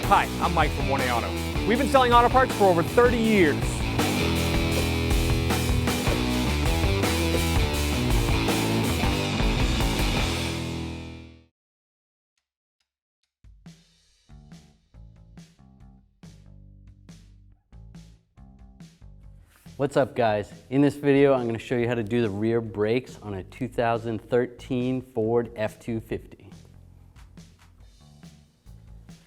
Hi, I'm Mike from 1A Auto. We've been selling auto parts for over 30 years. What's up guys? In this video I'm going to show you how to do the rear brakes on a 2013 Ford F250.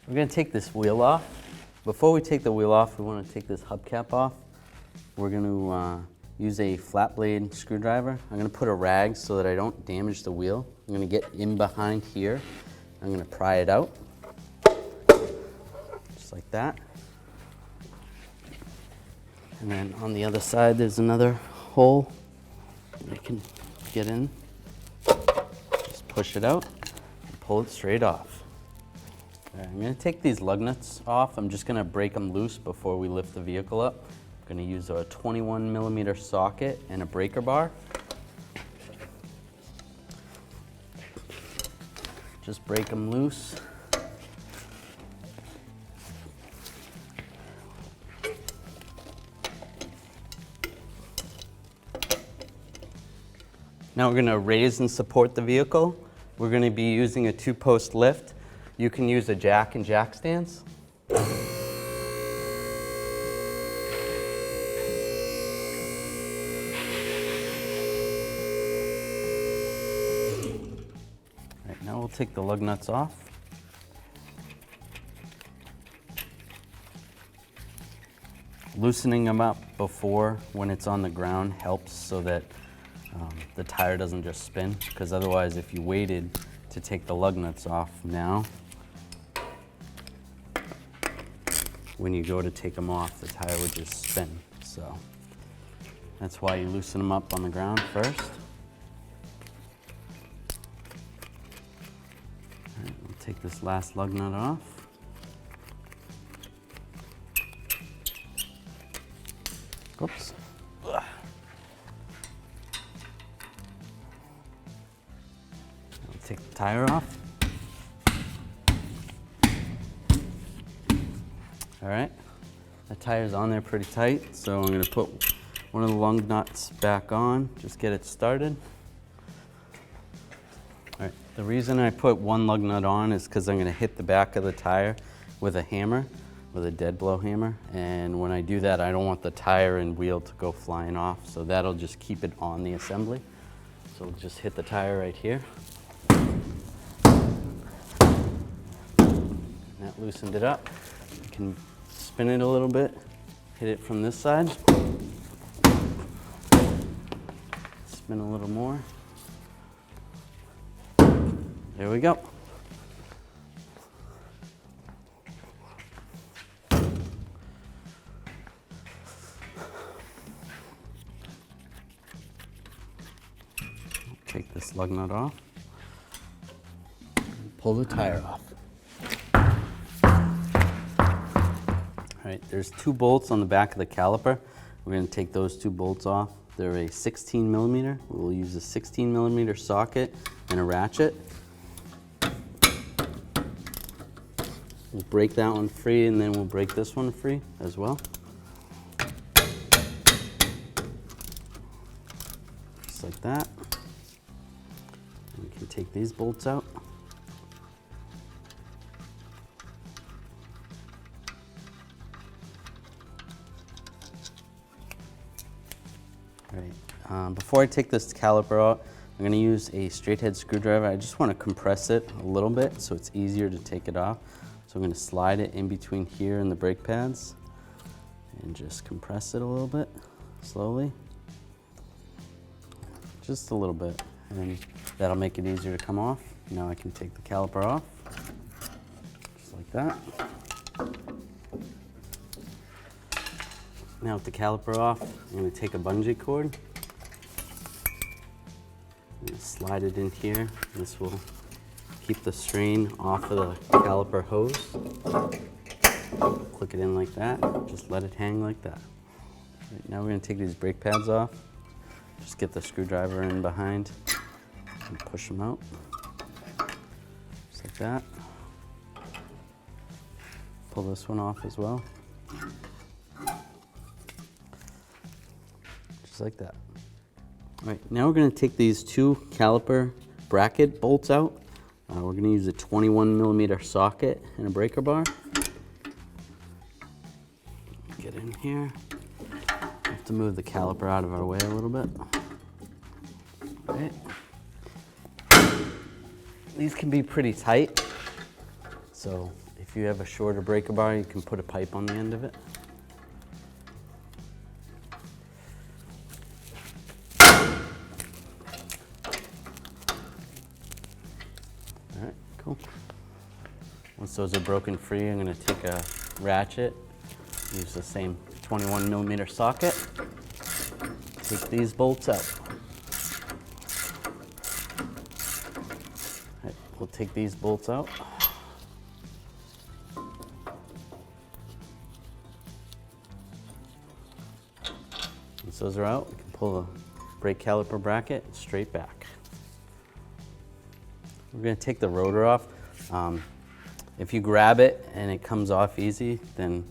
We're going to take this wheel off. Before we take the wheel off, we want to take this hubcap off. We're going to use a flat blade screwdriver. I'm going to put a rag so that I don't damage the wheel. I'm going to get in behind here. I'm going to pry it out, just like that. And then on the other side, there's another hole you can get in. Just push it out and pull it straight off. Right, I'm going to take these lug nuts off. I'm just going to break them loose before we lift the vehicle up. I'm going to use a 21mm socket and a breaker bar. Just break them loose. Now we're going to raise and support the vehicle. We're going to be using a 2-post lift. You can use a jack and jack stands. Right, now we'll take the lug nuts off. Loosening them up before when it's on the ground helps so that the tire doesn't just spin, because otherwise if you waited to take the lug nuts off now, when you go to take them off, the tire would just spin. So that's why you loosen them up on the ground first. All right, we'll take this last lug nut off. Oops. Take the tire off. All right, the tire's on there pretty tight, so I'm going to put one of the lug nuts back on, just get it started. All right, the reason I put one lug nut on is because I'm going to hit the back of the tire with a hammer, with a dead blow hammer, and when I do that, I don't want the tire and wheel to go flying off, so that'll just keep it on the assembly. So we'll just hit the tire right here. That loosened it up. You can spin it a little bit, hit it from this side. Spin a little more. There we go. Take this lug nut off. Pull the tire off. All right, there's 2 bolts on the back of the caliper. We're going to take those 2 bolts off. They're a 16mm. We'll use a 16mm socket and a ratchet. We'll break that one free, and then we'll break this one free as well. Just like that. And we can take these bolts out. Right. Before I take this caliper out, I'm going to use a straight head screwdriver. I just want to compress it a little bit so it's easier to take it off. So I'm going to slide it in between here and the brake pads and just compress it a little bit, slowly. Just a little bit, and that'll make it easier to come off. Now I can take the caliper off, just like that. Now with the caliper off, I'm going to take a bungee cord and slide it in here. This will keep the strain off of the caliper hose. Click it in like that, just let it hang like that. Right, now we're going to take these brake pads off. Just get the screwdriver in behind and push them out, just like that. Pull this one off as well. Just like that. All right, now we're going to take these two caliper bracket bolts out. We're going to use a 21mm socket and a breaker bar. Get in here. Have to move the caliper out of our way a little bit. All right. These can be pretty tight, so if you have a shorter breaker bar, you can put a pipe on the end of it. All right, cool. Once those are broken free, I'm going to take a ratchet, use the same 21mm socket, take these bolts out. All right, we'll take these bolts out. Once those are out, we can pull the brake caliper bracket straight back. We're going to take the rotor off. If you grab it and it comes off easy, then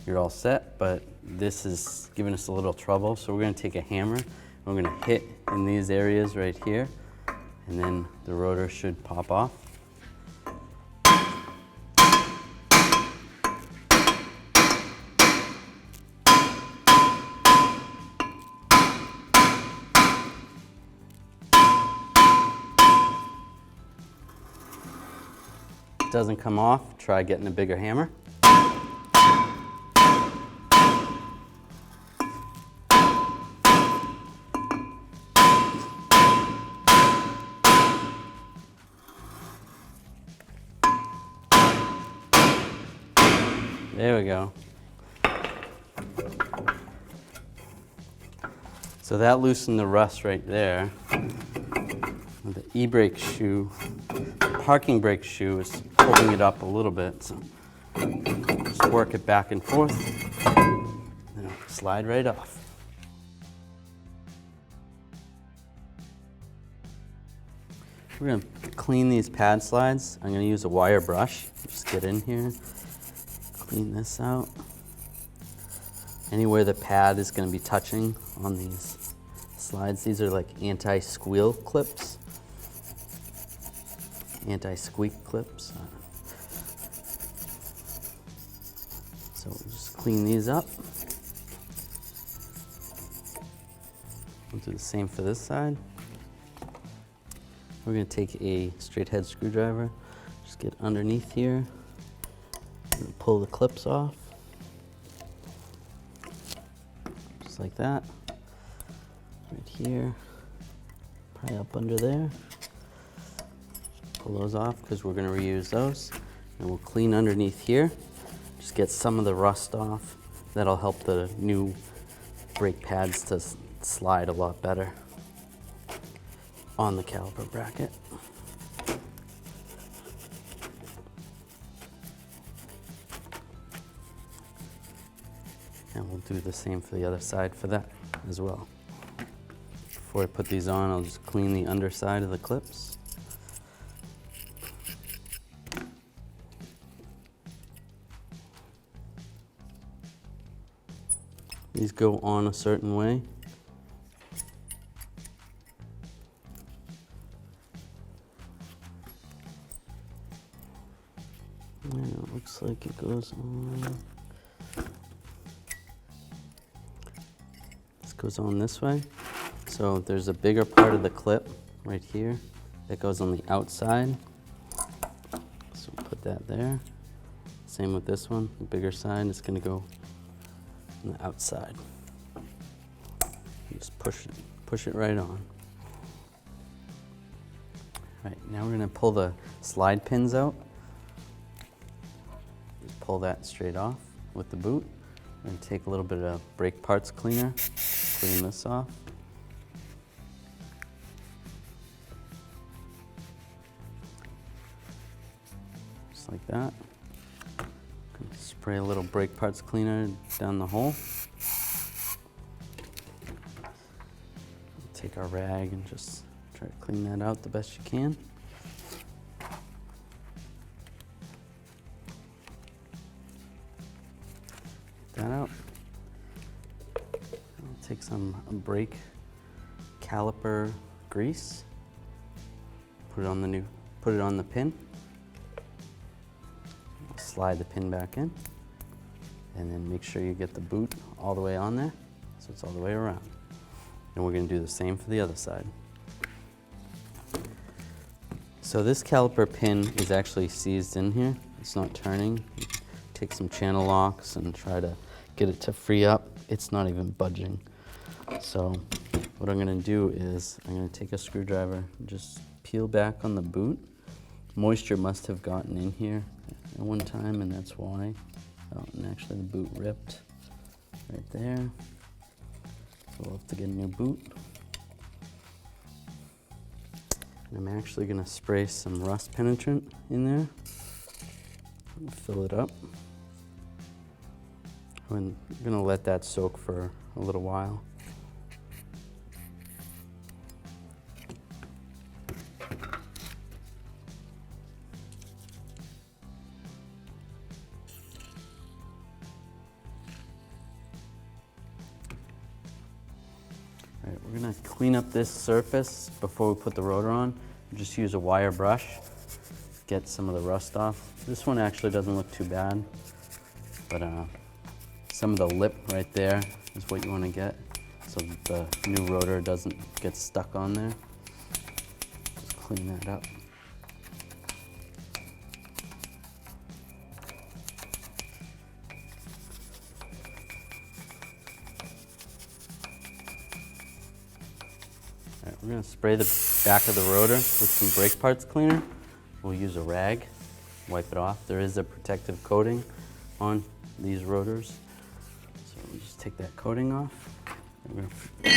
you're all set, but this is giving us a little trouble, so we're going to take a hammer. We're going to hit in these areas right here, and then the rotor should pop off. Doesn't come off, try getting a bigger hammer. There we go. So that loosened the rust right there. The e-brake shoe, the parking brake shoe is holding it up a little bit, so just work it back and forth, and it'll slide right off. We're going to clean these pad slides. I'm going to use a wire brush. Just get in here, clean this out. Anywhere the pad is going to be touching on these slides, these are like anti-squeal clips. Anti-squeak clips. So we'll just clean these up. We'll do the same for this side. We're going to take a straight head screwdriver, just get underneath here, and pull the clips off. Just like that. Right here, probably up under there. Pull those off because we're going to reuse those. And we'll clean underneath here. Just get some of the rust off. That'll help the new brake pads to slide a lot better on the caliper bracket. And we'll do the same for the other side for that as well. Before I put these on, I'll just clean the underside of the clips. These go on a certain way. And it looks like it goes on. This goes on this way. So there's a bigger part of the clip right here that goes on the outside. So put that there. Same with this one. The bigger side is going to go on the outside. Just push it right on. All right, now we're going to pull the slide pins out. Just pull that straight off with the boot. We're going to take a little bit of brake parts cleaner, clean this off. Just like that. Spray a little brake parts cleaner down the hole. Take our rag and just try to clean that out the best you can. that out. I'll take some brake caliper grease, put it on the pin, slide the pin back in, and then make sure you get the boot all the way on there, so it's all the way around. And we're going to do the same for the other side. So this caliper pin is actually seized in here. It's not turning. Take some channel locks and try to get it to free up. It's not even budging. So what I'm going to do is I'm going to take a screwdriver and just peel back on the boot. Moisture must have gotten in here at one time, and that's why. Oh, and actually the boot ripped right there. So we'll have to get a new boot. And I'm actually going to spray some rust penetrant in there. Fill it up. I'm going to let that soak for a little while. All right, we're going to clean up this surface before we put the rotor on. Just use a wire brush, get some of the rust off. This one actually doesn't look too bad, but some of the lip right there is what you want to get, so that the new rotor doesn't get stuck on there. Just clean that up. All right, we're going to spray the back of the rotor with some brake parts cleaner. We'll use a rag, wipe it off. There is a protective coating on these rotors. So we'll just take that coating off. We're going to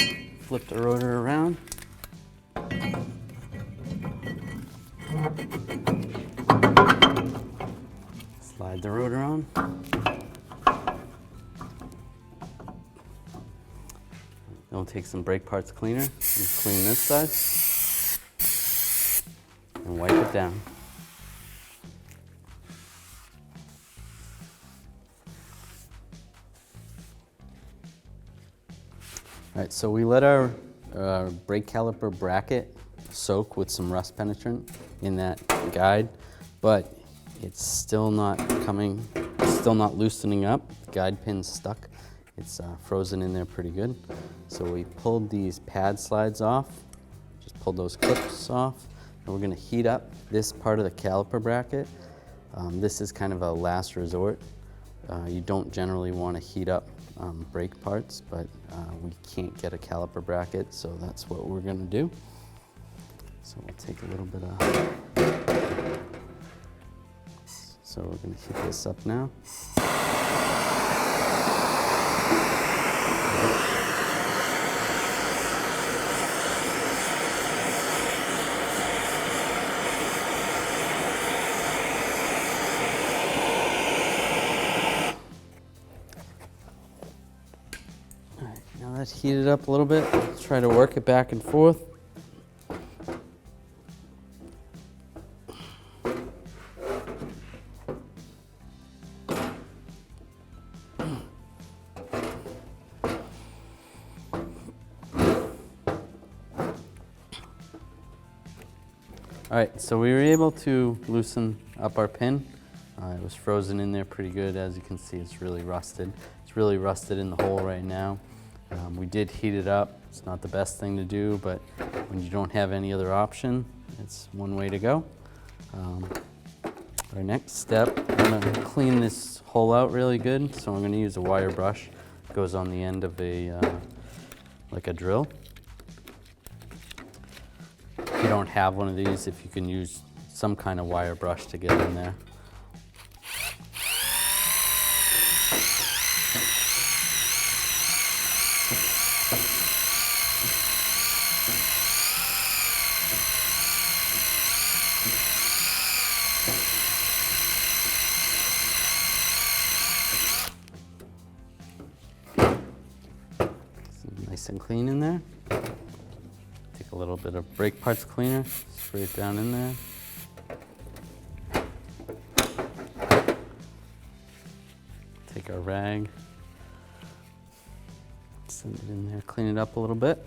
flip the rotor around. Slide the rotor on. Then we'll take some brake parts cleaner and clean this side and wipe it down. All right, so we let our brake caliper bracket soak with some rust penetrant in that guide, but it's still not loosening up. The guide pin's stuck. It's frozen in there pretty good. So we pulled these pad slides off, just pulled those clips off, and we're gonna heat up this part of the caliper bracket. This is kind of a last resort. You don't generally want to heat up brake parts, but we can't get a caliper bracket, so that's what we're going to do. So we'll take a little bit of... So we're going to heat this up now. Let's heat it up a little bit. Let's try to work it back and forth. All right, so we were able to loosen up our pin. It was frozen in there pretty good. As you can see, it's really rusted. It's really rusted in the hole right now. We did heat it up. It's not the best thing to do, but when you don't have any other option, it's one way to go. Our next step, I'm going to clean this hole out really good. So I'm going to use a wire brush. It goes on the end of like a drill. If you don't have one of these, if you can use some kind of wire brush to get in there. Nice and clean in there. Take a little bit of brake parts cleaner, spray it down in there. Take our rag, Send it in there, clean it up a little bit.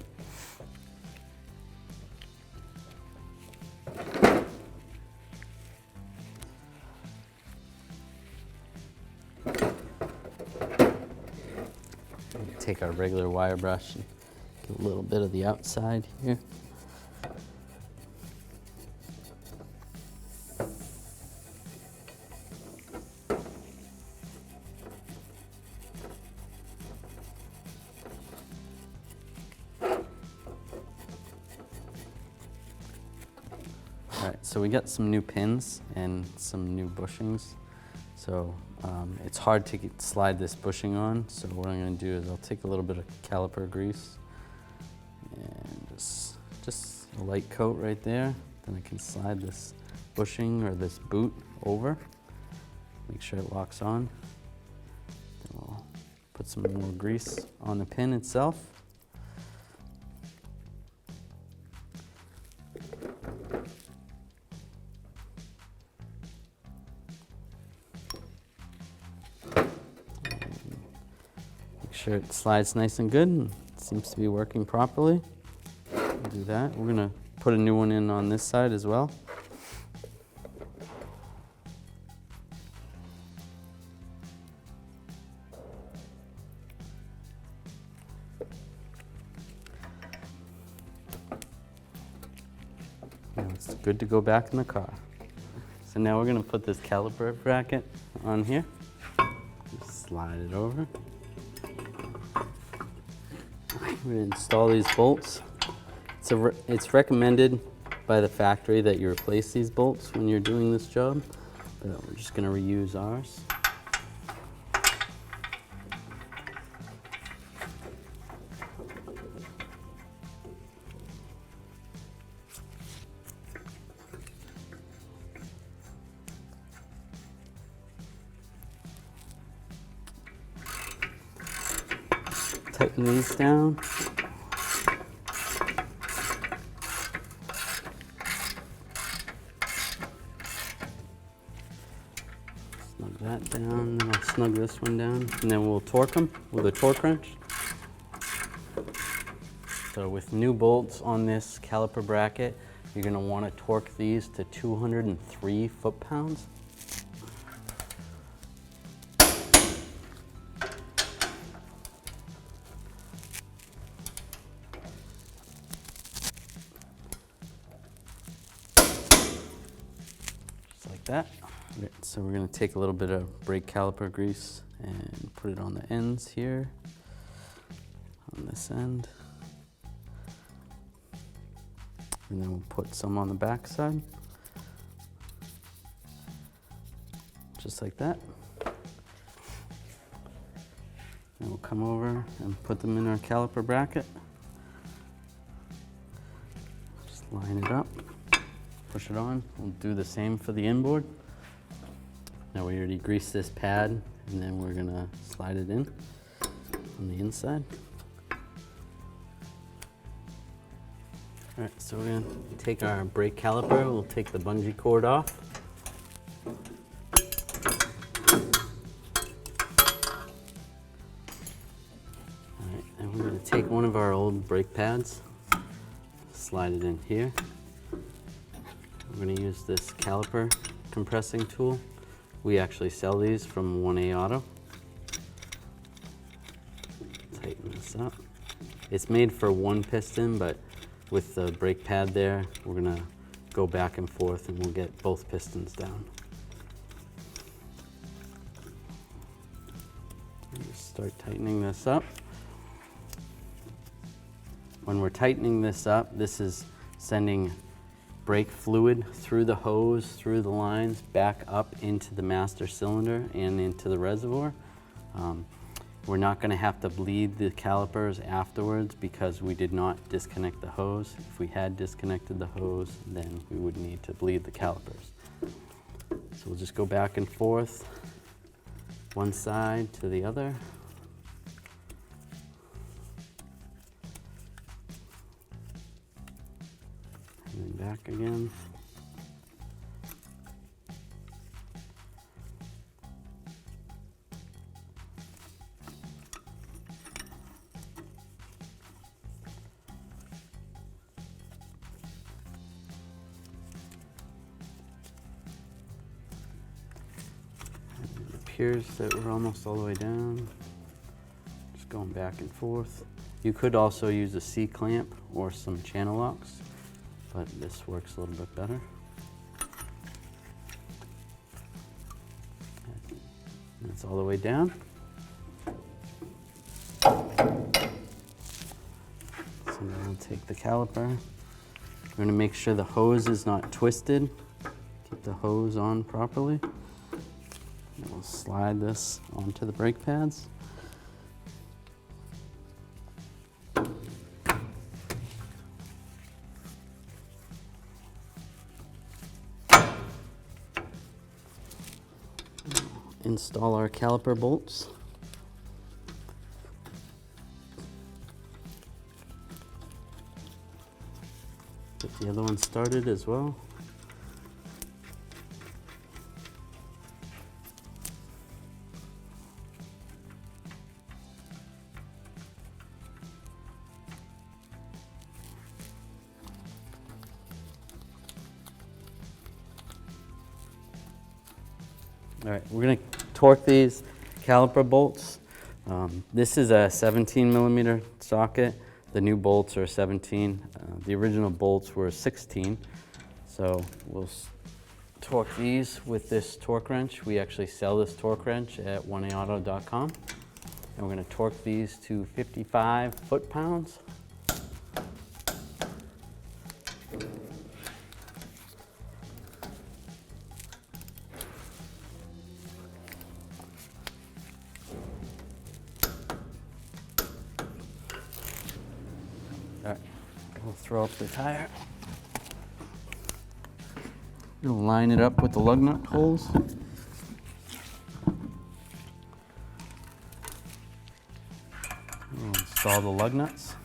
Take our regular wire brush and get a little bit of the outside here. All right, so we got some new pins and some new bushings. So it's hard to slide this bushing on. So what I'm going to do is I'll take a little bit of caliper grease and just a light coat right there. Then I can slide this bushing or this boot over. Make sure it locks on. Then we'll put some more grease on the pin itself. Make sure it slides nice and good and it seems to be working properly. We'll do that. We're going to put a new one in on this side as well. Now it's good to go back in the car. So now we're going to put this caliper bracket on here. Just slide it over. We're going to install these bolts. It's recommended by the factory that you replace these bolts when you're doing this job, but we're just going to reuse ours. Tighten these down. Snug that down, then I'll snug this one down, and then we'll torque them with a torque wrench. So with new bolts on this caliper bracket, you're going to want to torque these to 203 foot-pounds. That. Okay, so we're going to take a little bit of brake caliper grease and put it on the ends here, on this end, and then we'll put some on the back side, just like that. And we'll come over and put them in our caliper bracket. Just line it up. Push it on. We'll do the same for the inboard. Now we already greased this pad, and then we're gonna slide it in on the inside. All right, so we're gonna take our brake caliper. We'll take the bungee cord off. All right, and we're gonna take one of our old brake pads, slide it in here. We're going to use this caliper compressing tool. We actually sell these from 1A Auto. Tighten this up. It's made for one piston, but with the brake pad there, we're going to go back and forth and we'll get both pistons down. Just start tightening this up. When we're tightening this up, this is sending brake fluid through the hose, through the lines, back up into the master cylinder and into the reservoir. We're not going to have to bleed the calipers afterwards because we did not disconnect the hose. If we had disconnected the hose, then we would need to bleed the calipers. So we'll just go back and forth, one side to the other. And then back again. appears that we're almost all the way down. Just going back and forth. You could also use a C-clamp or some channel locks, but this works a little bit better. That's all the way down. So now we'll take the caliper. We're going to make sure the hose is not twisted. Keep the hose on properly. And we'll slide this onto the brake pads. Install our caliper bolts. Get the other one started as well. All right, we're going to torque these caliper bolts. This is a 17 millimeter socket. The new bolts are 17. The original bolts were 16. So we'll torque these with this torque wrench. We actually sell this torque wrench at 1aauto.com. And we're going to torque these to 55 foot-pounds. All right, we'll throw up the tire. We'll line it up with the lug nut holes. We'll install the lug nuts.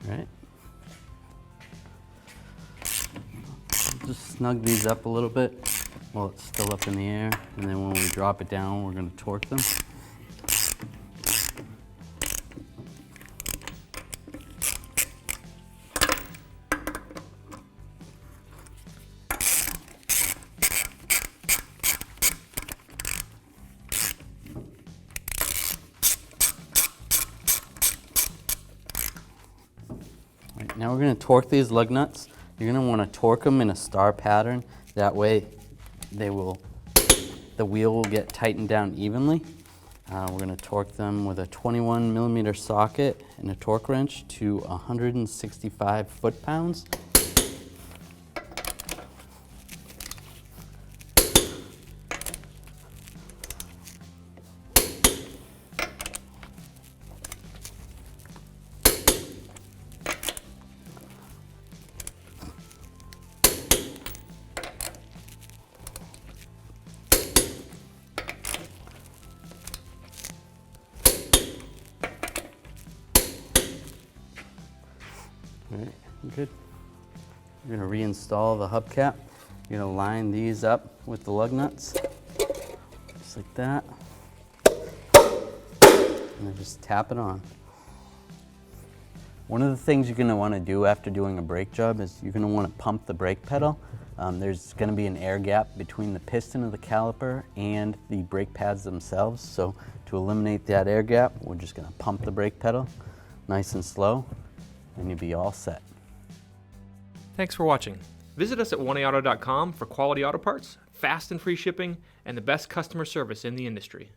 Right. Just snug these up a little bit while it's still up in the air, and then when we drop it down, we're going to torque them. Now we're going to torque these lug nuts. You're going to want to torque them in a star pattern. That way the wheel will get tightened down evenly. We're going to torque them with a 21 millimeter socket and a torque wrench to 165 foot-pounds. All right, good. You're going to reinstall the hubcap. You're going to line these up with the lug nuts, just like that. And then just tap it on. One of the things you're going to want to do after doing a brake job is you're going to want to pump the brake pedal. There's going to be an air gap between the piston of the caliper and the brake pads themselves. So to eliminate that air gap, we're just going to pump the brake pedal nice and slow, and you'll be all set. Thanks for watching. Visit us at 1aauto.com for quality auto parts, fast and free shipping, and the best customer service in the industry.